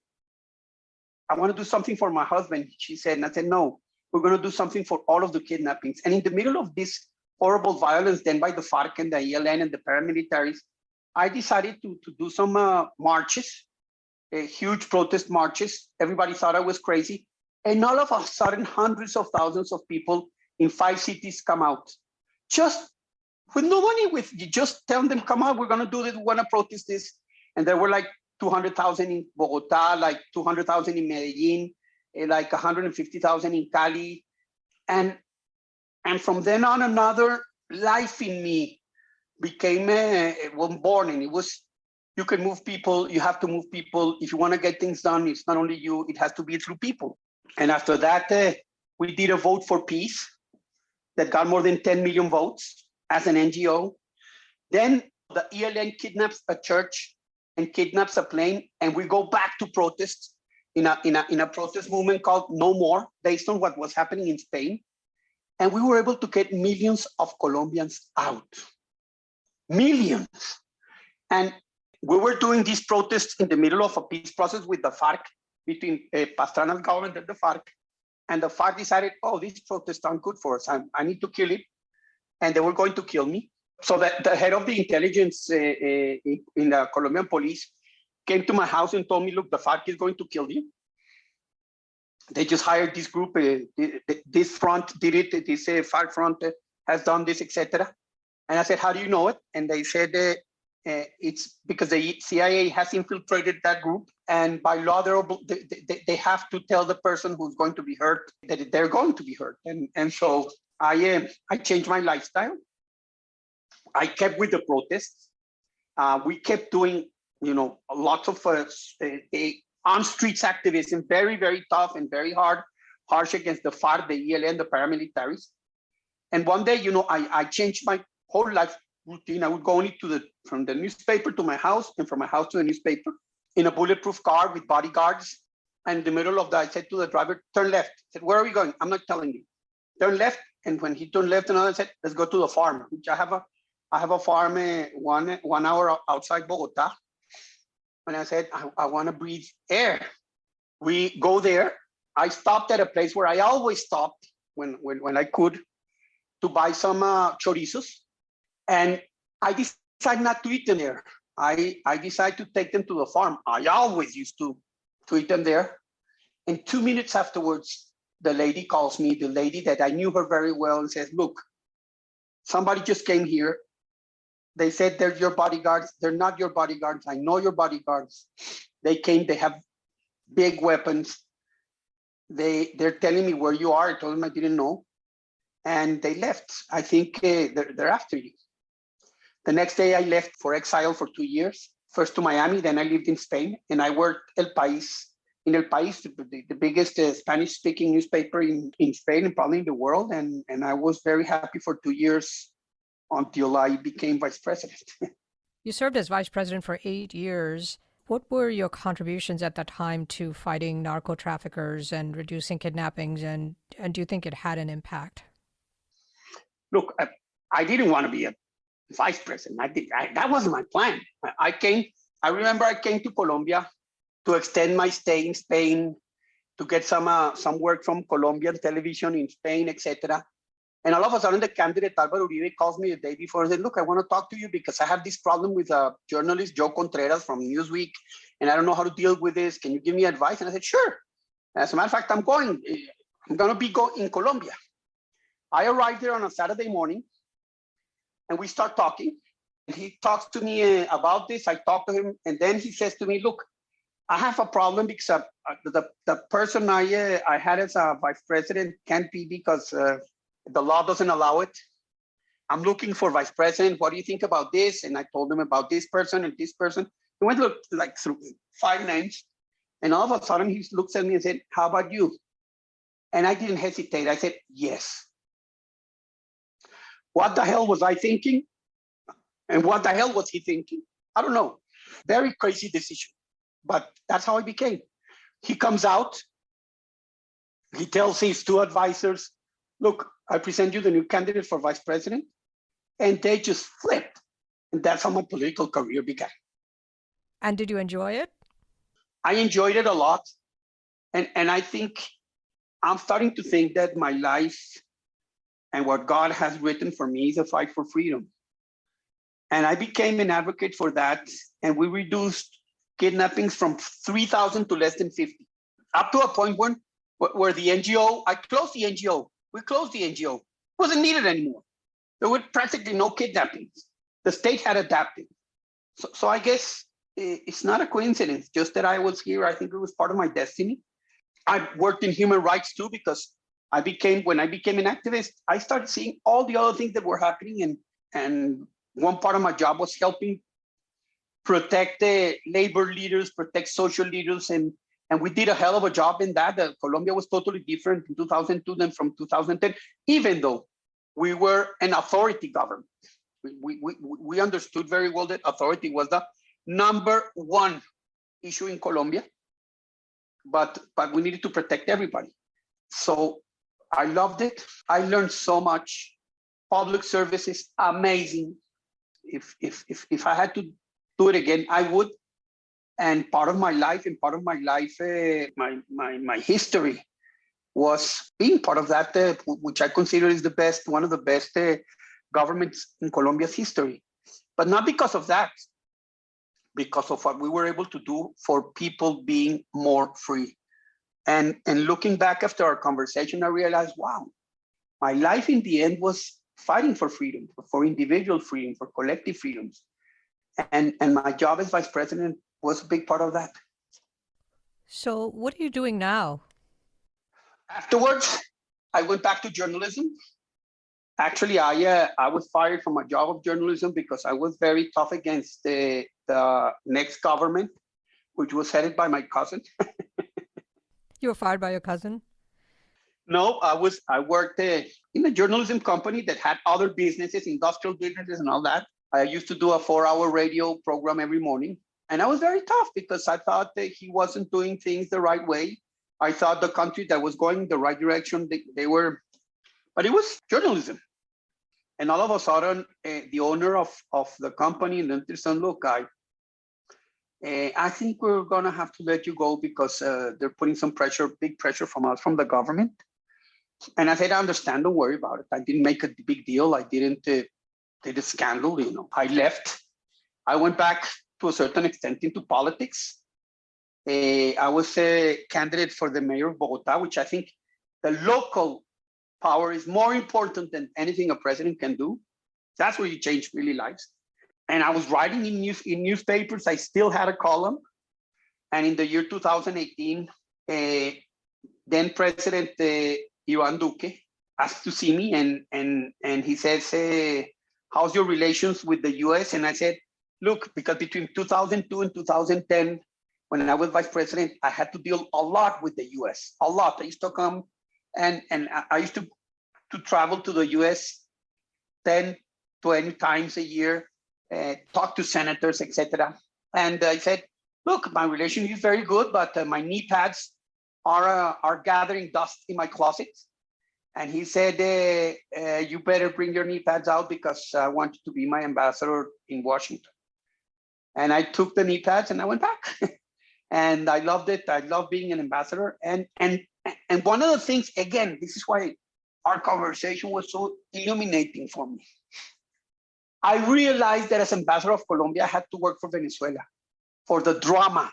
"I want to do something for my husband," she said. And I said, "No, we're going to do something for all of the kidnappings." And in the middle of this horrible violence done by the FARC and the ELN and the paramilitaries, I decided to do some marches, huge protest marches. Everybody thought I was crazy. And all of a sudden, hundreds of thousands of people in 5 cities come out. Just with no money, you just tell them, "Come out, we're going to do this, we want to protest this." And there were like 200,000 in Bogota, like 200,000 in Medellín, like 150,000 in Cali. And from then on, another life in me became born. And it was, you can move people, you have to move people. If you want to get things done, it's not only you, it has to be through people. And after that, we did a vote for peace that got more than 10 million votes as an NGO. Then the ELN kidnaps a church and kidnaps a plane, and we go back to protest in a protest movement called No More, based on what was happening in Spain. And we were able to get millions of Colombians out. Millions. And we were doing these protests in the middle of a peace process with the FARC, between Pastrana's government and the FARC. And the FARC decided, "Oh, these protests aren't good for us. I need to kill him." And they were going to kill me. So that the head of the intelligence in the Colombian police came to my house and told me, "Look, the FARC is going to kill you. They just hired this group. This front did it. This FARC front has done this, etc." And I said, "How do you know it?" And they said, "It's because the CIA has infiltrated that group, and by law, they have to tell the person who's going to be hurt that they're going to be hurt." And so I changed my lifestyle. I kept with the protests. We kept doing, lots of on streets activism, very, very tough and very harsh against the FARC, the ELN, the paramilitaries. And one day, I changed my whole life routine. I would go only from the newspaper to my house, and from my house to the newspaper in a bulletproof car with bodyguards. And in the middle of that, I said to the driver, "Turn left." I said, "Where are we going?" "I'm not telling you." Turn left. And when he turned left, I said, "Let's go to the farm," which I have a farm 1 hour outside Bogota. And I said, I want to breathe air. We go there. I stopped at a place where I always stopped when I could, to buy some chorizos. And I decided not to eat them there. I decided to take them to the farm. I always used to eat them there. And 2 minutes afterwards, the lady calls me, the lady that I knew her very well, and says, "Look, somebody just came here. They said they're your bodyguards. They're not your bodyguards. I know your bodyguards. They came, they have big weapons. They're telling me where you are. I told them I didn't know. And they left. I think they're after you. The next day I left for exile for 2 years, first to Miami, then I lived in Spain, and I worked in El País, the biggest Spanish-speaking newspaper in Spain and probably in the world. And I was very happy for 2 years until I became vice president. You served as vice president for 8 years. What were your contributions at that time to fighting narco traffickers and reducing kidnappings? And do you think it had an impact? Look, I didn't want to be a vice president. That wasn't my plan. I remember I came to Colombia to extend my stay in Spain, to get some work from Colombian television in Spain, etc. And all of a sudden, the candidate Álvaro Uribe calls me the day before and said, look, I want to talk to you because I have this problem with a journalist, Joe Contreras from Newsweek, and I don't know how to deal with this. Can you give me advice? And I said, sure. As a matter of fact, I'm going to be in Colombia. I arrived there on a Saturday morning, and we start talking. And he talks to me about this. I talk to him, and then he says to me, look, I have a problem because the person I had as a vice president can't be because the law doesn't allow it. I'm looking for vice president. What do you think about this? And I told him about this person and this person. He went like through 5 names. And all of a sudden he looks at me and said, how about you? And I didn't hesitate. I said, yes. What the hell was I thinking? And what the hell was he thinking? I don't know. Very crazy decision. But that's how I became. He comes out. He tells his 2 advisors, look, I present you the new candidate for vice president. And they just flipped. And that's how my political career began. And did you enjoy it? I enjoyed it a lot. And I think I'm starting to think that my life and what God has written for me is a fight for freedom. And I became an advocate for that. And we reduced kidnappings from 3,000 to less than 50, up to a point where the NGO, I closed the NGO. We closed the NGO. It wasn't needed anymore. There were practically no kidnappings. The state had adapted. So I guess it's not a coincidence, just that I was here. I think it was part of my destiny. I worked in human rights too, because when I became an activist, I started seeing all the other things that were happening. And one part of my job was helping protect the labor leaders, protect social leaders. And we did a hell of a job in that. Colombia was totally different in 2002 than from 2010, even though we were an authority government. We understood very well that authority was the #1 issue in Colombia, but we needed to protect everybody. So I loved it. I learned so much. Public service is amazing. If I had to do it again, I would. And part of my life, my history was being part of that, which I consider is one of the best governments in Colombia's history. But not because of that, because of what we were able to do for people being more free. And looking back after our conversation, I realized, wow, my life in the end was fighting for freedom, for individual freedom, for collective freedoms. And my job as vice president was a big part of that. So what are you doing now? Afterwards, I went back to journalism. Actually, I was fired from my job of journalism because I was very tough against the next government, which was headed by my cousin. You were fired by your cousin? No, I worked in a journalism company that had other businesses, industrial businesses and all that. I used to do a 4-hour radio program every morning. And I was very tough because I thought that he wasn't doing things the right way. I thought the country that was going the right direction, but it was journalism. And all of a sudden, the owner of the company said, look, I think we're going to have to let you go because they're putting some pressure, big pressure from the government. And I said, I understand, don't worry about it. I didn't make a big deal. I didn't did a scandal, I left. I went back to a certain extent into politics. I was a candidate for the mayor of Bogota, which I think the local power is more important than anything a president can do. That's where you change really lives. And I was writing in newspapers. I still had a column. And in the year 2018, then President Iván Duque asked to see me, and he says, how's your relations with the US? And I said, look, because between 2002 and 2010, when I was vice president, I had to deal a lot with the US, a lot. I used to come and I used to travel to the US 10, 20 times a year, talk to senators, etc. And I said, look, my relation is very good, but my knee pads are gathering dust in my closet. And he said, you better bring your knee pads out because I want you to be my ambassador in Washington. And I took the knee pads and I went back. And I loved it. I love being an ambassador. And one of the things, again, this is why our conversation was so illuminating for me. I realized that as ambassador of Colombia, I had to work for Venezuela, for the drama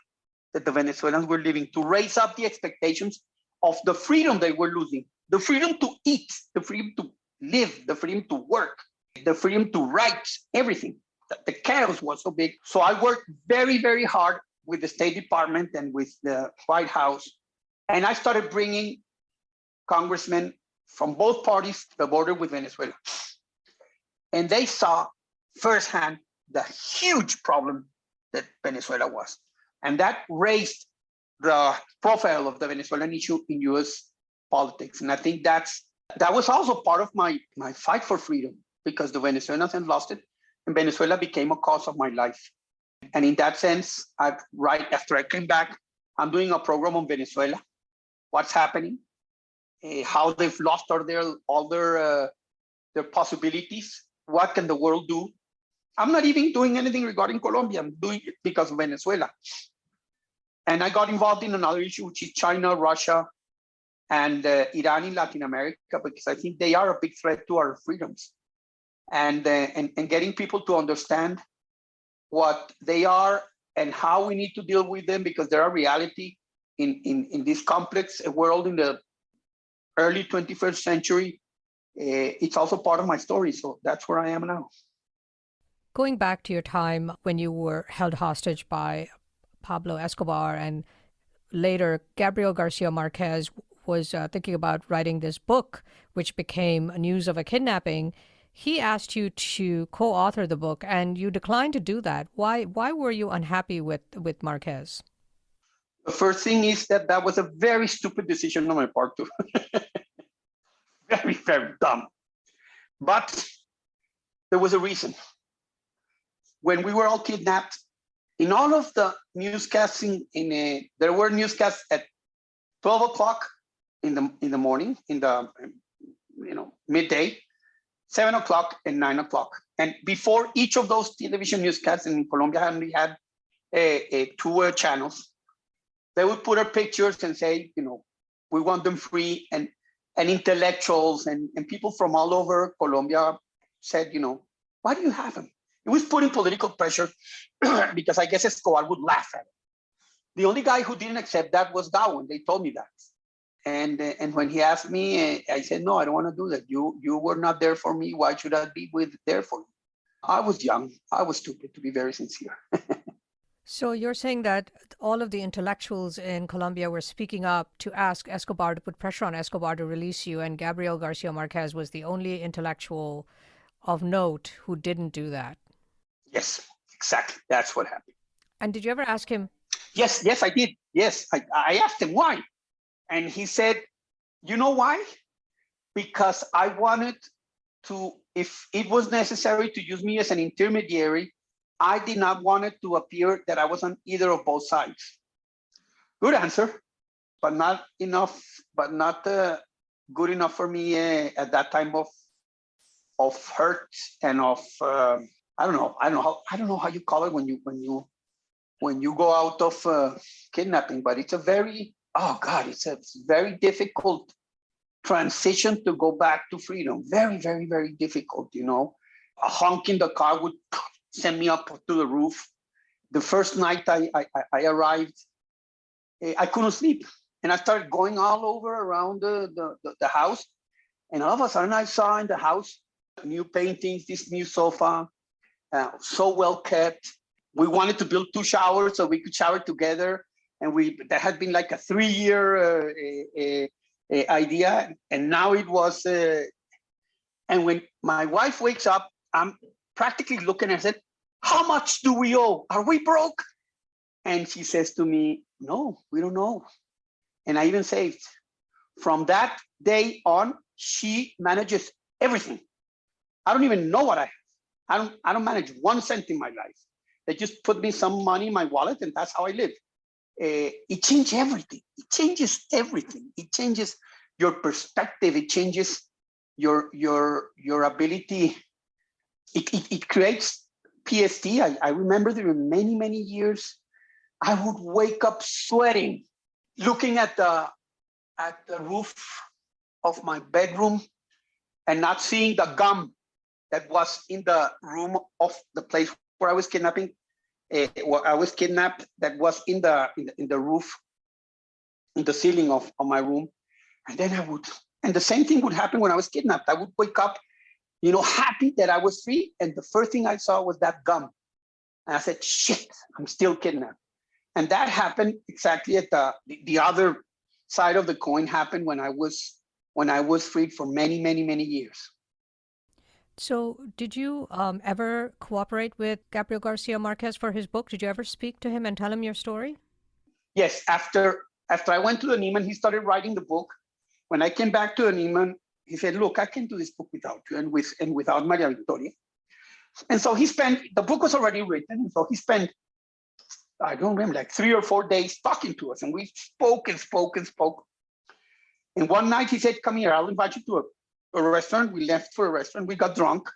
that the Venezuelans were living, to raise up the expectations of the freedom they were losing, the freedom to eat, the freedom to live, the freedom to work, the freedom to write, everything. The chaos was so big. So I worked very, very hard with the State Department and with the White House. And I started bringing congressmen from both parties to the border with Venezuela. And they saw firsthand the huge problem that Venezuela was. And that raised the profile of the Venezuelan issue in US politics. And I think that was also part of my fight for freedom, because the Venezuelans had lost it and Venezuela became a cause of my life. And in that sense, right after I came back, I'm doing a program on Venezuela, what's happening, how they've lost all their possibilities, what can the world do. I'm not even doing anything regarding Colombia, I'm doing it because of Venezuela. And I got involved in another issue, which is China, Russia, and Iran in Latin America, because I think they are a big threat to our freedoms. And getting people to understand what they are and how we need to deal with them, because they're a reality in this complex world in the early 21st century. It's also part of my story. So that's where I am now. Going back to your time when you were held hostage by Pablo Escobar, and later Gabriel Garcia Marquez was thinking about writing this book, which became News of a Kidnapping. He asked you to co-author the book, and you declined to do that. Why were you unhappy with Marquez? The first thing is that was a very stupid decision on my part too. Very, very dumb. But there was a reason. When we were all kidnapped, in all of the newscasting, there were newscasts at 12 o'clock in the morning, in the midday, 7 o'clock and 9 o'clock. And before each of those television newscasts in Colombia only had two channels, they would put up pictures and say, we want them free. And intellectuals and people from all over Colombia said, why do you have them? It was putting political pressure because I guess Escobar would laugh at it. The only guy who didn't accept that was Gowan. They told me that. And when he asked me, I said, no, I don't want to do that. You were not there for me. Why should I be there for you? I was young. I was stupid, to be very sincere. So you're saying that all of the intellectuals in Colombia were speaking up to ask Escobar, to put pressure on Escobar to release you, and Gabriel Garcia Marquez was the only intellectual of note who didn't do that. Yes, exactly. That's what happened. And did you ever ask him? Yes, I did. Yes, I asked him why. And he said, you know why? Because I wanted to, if it was necessary to use me as an intermediary, I did not want it to appear that I was on either of both sides. Good answer, but not enough, good enough for me at that time of hurt and of I don't know how you call it when you go out of kidnapping, but it's a very difficult transition to go back to freedom. Very, very, very difficult. A honk in the car would send me up to the roof. The first night I arrived, I couldn't sleep. And I started going all over around the house. And all of a sudden I saw in the house new paintings, this new sofa, so well kept. We wanted to build 2 showers so we could shower together. and that had been like a 3-year idea, and now it was. And when my wife wakes up, I'm practically looking at it. How much do we owe? Are we broke? And she says to me, no, we don't know. And I even saved. From that day on, she manages everything. I don't even know what I have. I don't manage 1 cent in my life. They just put me some money in my wallet, and that's how I live. It changes everything. It changes everything. It changes your perspective. It changes your ability. It creates PSD. I remember there were many years I would wake up sweating, looking at the roof of my bedroom and not seeing the gum that was in the room of the place where I was kidnapping. I was kidnapped. That was in the roof, in the ceiling of my room, and then and the same thing would happen when I was kidnapped. I would wake up, happy that I was free, and the first thing I saw was that gum, and I said, "Shit, I'm still kidnapped." And that happened exactly at the other side of the coin. Happened when I was freed for many years. So did you ever cooperate with Gabriel Garcia Marquez for his book? Did you ever speak to him and tell him your story? Yes, after I went to the Neiman, he started writing the book. When I came back to the Neiman, he said, "Look, I can do this book without you and without Maria Victoria." And so the book was already written, and so he spent, I don't remember, like 3 or 4 days talking to us, and we spoke and spoke and spoke. And one night he said, "Come here, I'll invite you to a restaurant." We left for a restaurant. We got drunk.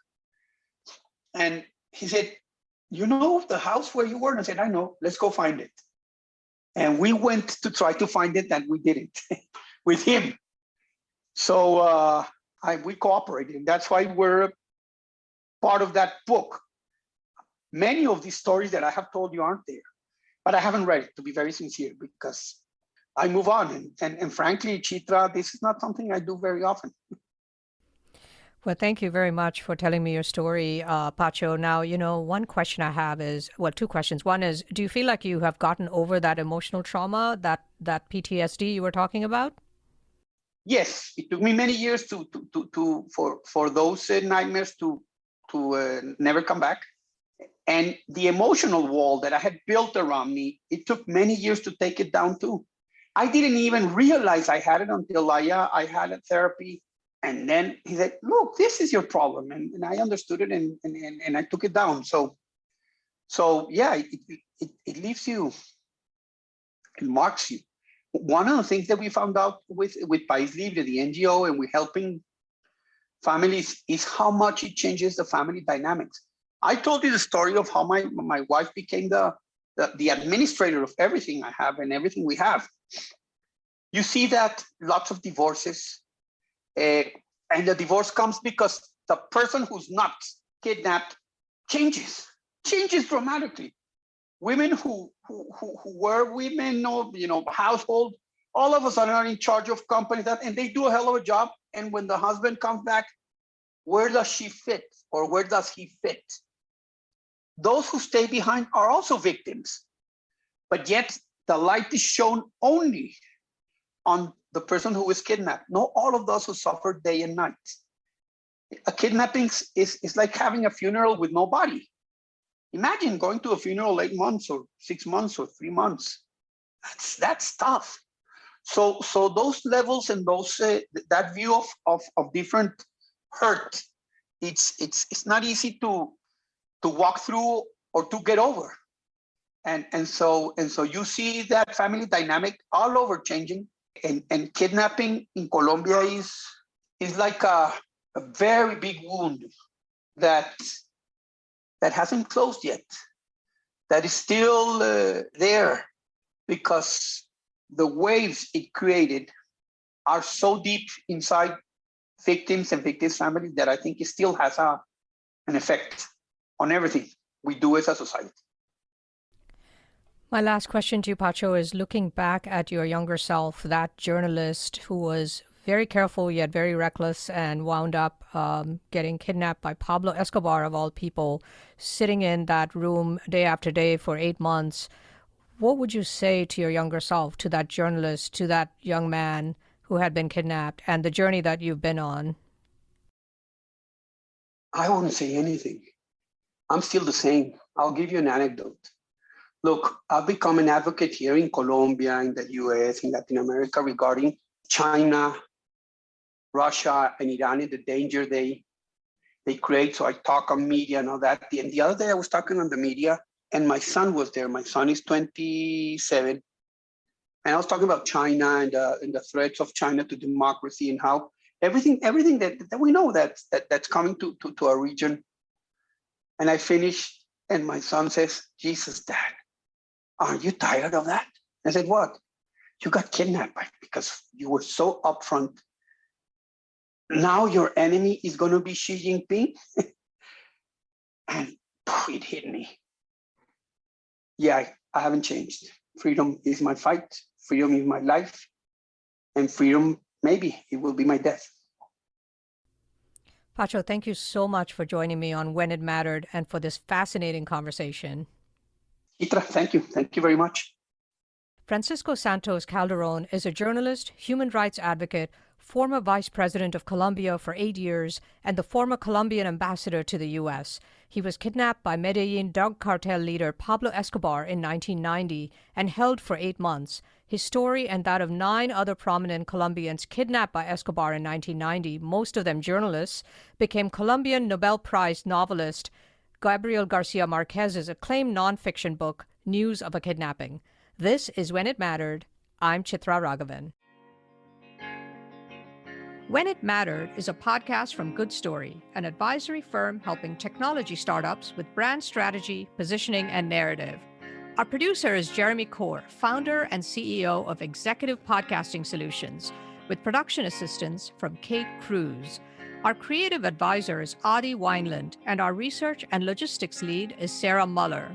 And he said, "You know the house where you were?" And I said, "I know. Let's go find it." And we went to try to find it, and we didn't with him. So we cooperated. That's why we're part of that book. Many of these stories that I have told you aren't there, but I haven't read it, to be very sincere, because I move on. And frankly, Chitra, this is not something I do very often. Well, thank you very much for telling me your story, Pacho. Now, one question I have is, well, 2 questions. One is, do you feel like you have gotten over that emotional trauma, that PTSD you were talking about? Yes, it took me many years for those nightmares to never come back. And the emotional wall that I had built around me, it took many years to take it down too. I didn't even realize I had it until I had a therapy. And then he said, "Look, this is your problem." And I understood it, and I took it down. So yeah, it leaves you, it marks you. One of the things that we found out with País Libre, the NGO, and we're helping families, is how much it changes the family dynamics. I told you the story of how my wife became the administrator of everything I have and everything we have. You see that lots of divorces, and the divorce comes because the person who's not kidnapped changes dramatically. Women who were women, household, all of a sudden are in charge of companies, and they do a hell of a job. And when the husband comes back, where does she fit, or where does he fit? Those who stay behind are also victims, but yet the light is shown only on the person who is kidnapped, not all of those who suffer day and night. A kidnapping is like having a funeral with no body. Imagine going to a funeral 8 months or 6 months or 3 months. That's tough. So those levels and those that view of different hurt, it's not easy to walk through or to get over. And so you see that family dynamic all over changing. And kidnapping in Colombia is like a very big wound that hasn't closed yet, that is still there, because the waves it created are so deep inside victims and victims' families that I think it still has an effect on everything we do as a society. My last question to you, Pacho, is looking back at your younger self, that journalist who was very careful yet very reckless and wound up getting kidnapped by Pablo Escobar, of all people, sitting in that room day after day for 8 months. What would you say to your younger self, to that journalist, to that young man who had been kidnapped, and the journey that you've been on? I wouldn't say anything. I'm still the same. I'll give you an anecdote. Look, I've become an advocate here in Colombia, in the US, in Latin America regarding China, Russia, and Iran and the danger they create. So I talk on media and all that. And the other day I was talking on the media and my son was there. My son is 27. And I was talking about China and the threats of China to democracy and how everything that we know that's coming to our region. And I finished and my son says, Jesus, Dad, aren't you tired of that? I said, what? You got kidnapped because you were so upfront. Now your enemy is going to be Xi Jinping? And it hit me. Yeah, I haven't changed. Freedom is my fight. Freedom is my life. And freedom, maybe it will be my death. Pacho, thank you so much for joining me on When It Mattered and for this fascinating conversation. Chitra, thank you. Thank you very much. Francisco Santos Calderón is a journalist, human rights advocate, former vice president of Colombia for 8 years, and the former Colombian ambassador to the U.S. He was kidnapped by Medellín drug cartel leader Pablo Escobar in 1990 and held for 8 months. His story and that of 9 other prominent Colombians kidnapped by Escobar in 1990, most of them journalists, became Colombian Nobel Prize novelist Gabriel Garcia Marquez's acclaimed nonfiction book, News of a Kidnapping. This is When It Mattered. I'm Chitra Ragavan. When It Mattered is a podcast from Good Story, an advisory firm helping technology startups with brand strategy, positioning, and narrative. Our producer is Jeremy Kaur, founder and CEO of Executive Podcasting Solutions, with production assistance from Kate Cruz. Our creative advisor is Adi Wineland, and our research and logistics lead is Sarah Muller.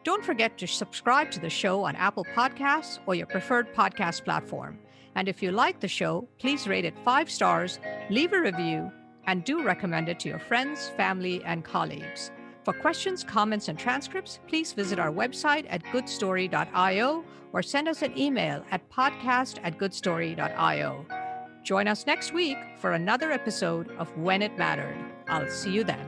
Don't forget to subscribe to the show on Apple Podcasts or your preferred podcast platform. And if you like the show, please rate it 5 stars, leave a review, and do recommend it to your friends, family, and colleagues. For questions, comments, and transcripts, please visit our website at goodstory.io or send us an email at podcast@goodstory.io. Join us next week for another episode of When It Mattered. I'll see you then.